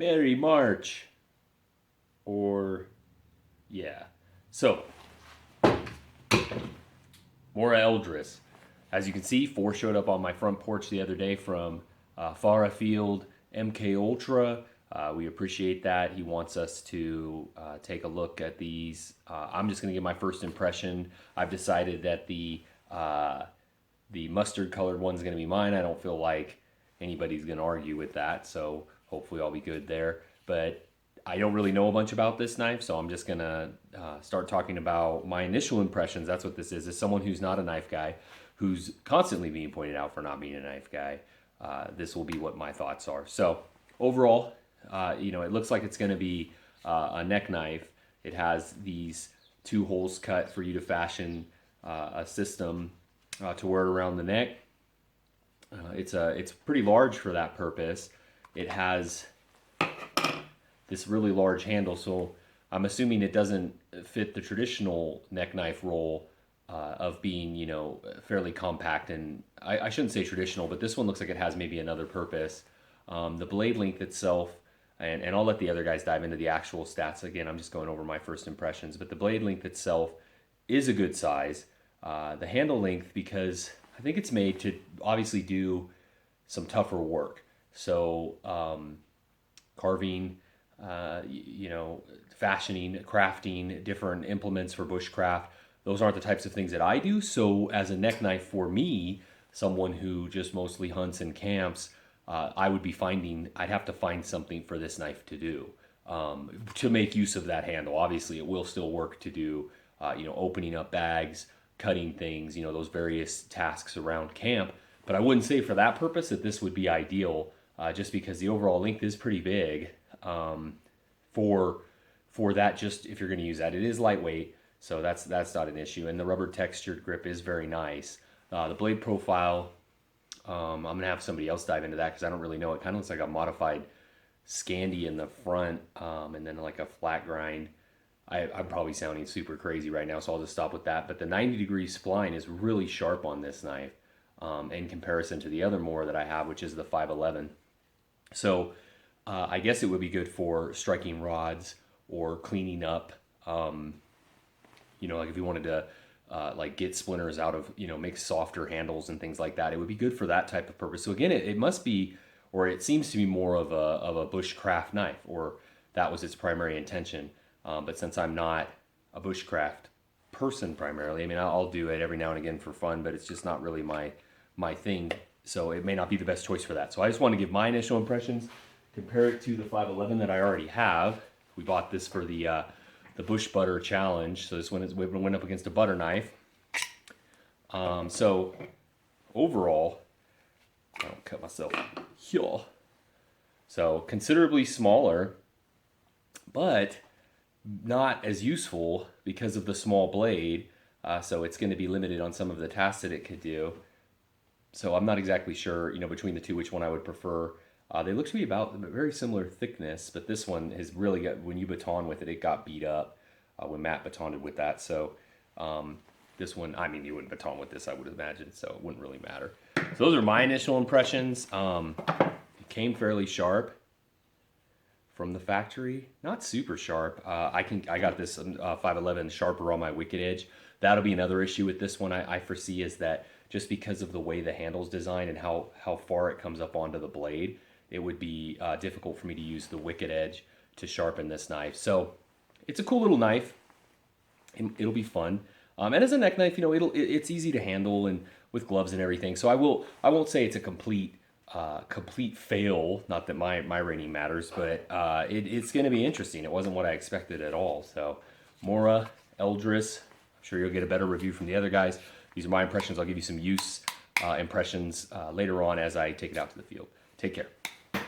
Merry March. Or, yeah. So, Morakniv Eldris. As you can see, 4 showed up on my front porch the other day from Farah Field MK Ultra. We appreciate that. He wants us to take a look at these. I'm just going to give my first impression. I've decided that the mustard colored one's going to be mine. I don't feel like anybody's going to argue with that, so hopefully I'll be good there. But I don't really know a bunch about this knife, so I'm just going to start talking about my initial impressions. That's what this is. As someone who's not a knife guy, who's constantly being pointed out for not being a knife guy, this will be what my thoughts are. So overall, it looks like it's going to be a neck knife. It has these 2 holes cut for you to fashion a system to wear it around the neck. It's pretty large for that purpose. It has this really large handle, so I'm assuming it doesn't fit the traditional neck knife roll of being, fairly compact. And I shouldn't say traditional, but this one looks like it has maybe another purpose. The blade length itself, and I'll let the other guys dive into the actual stats. Again, I'm just going over my first impressions, but the blade length itself is a good size. The handle length, because I think it's made to obviously do some tougher work. So carving, fashioning, crafting, different implements for bushcraft. Those aren't the types of things that I do. So as a neck knife for me, someone who just mostly hunts and camps, I'd have to find something for this knife to do, to make use of that handle. Obviously it will still work to do, opening up bags, cutting things, those various tasks around camp. But I wouldn't say for that purpose that this would be ideal, just because the overall length is pretty big for that. Just if you're going to use that, it is lightweight, so that's not an issue. And the rubber textured grip is very nice. The blade profile, I'm going to have somebody else dive into that because I don't really know. It kind of looks like a modified Scandi in the front, and then like a flat grind. I'm probably sounding super crazy right now, so I'll just stop with that. But the 90-degree spline is really sharp on this knife in comparison to the other Mora that I have, which is the 511. So I guess it would be good for striking rods or cleaning up, like if you wanted to like get splinters out of, make softer handles and things like that. It would be good for that type of purpose. So again, it must be, or it seems to be more of a bushcraft knife, or that was its primary intention. But since I'm not a bushcraft person primarily, I'll do it every now and again for fun, but it's just not really my thing. So it may not be the best choice for that. So I just want to give my initial impressions, compare it to the 511 that I already have. We bought this for the Bush Butter Challenge. So this one went up against a butter knife. So overall, I don't cut myself here. So considerably smaller, but not as useful because of the small blade. So it's going to be limited on some of the tasks that it could do. So I'm not exactly sure, between the two, which one I would prefer. They look to be about very similar thickness, but this one has really got, when you baton with it, it got beat up when Matt batoned with that. So this one, you wouldn't baton with this, I would imagine, so it wouldn't really matter. So those are my initial impressions. It came fairly sharp from the factory, not super sharp. I got this 511 sharper on my wicked edge. That'll be another issue with this one I foresee, is that just because of the way the handle's designed and how far it comes up onto the blade, it would be difficult for me to use the wicked edge to sharpen this knife. So it's a cool little knife. It'll be fun. And as a neck knife, it's easy to handle and with gloves and everything. So I won't say it's a complete fail. Not that my rating matters, but it's going to be interesting. It wasn't what I expected at all. So Morakniv Eldris, I'm sure you'll get a better review from the other guys. These are my impressions. I'll give you some use impressions later on as I take it out to the field. Take care.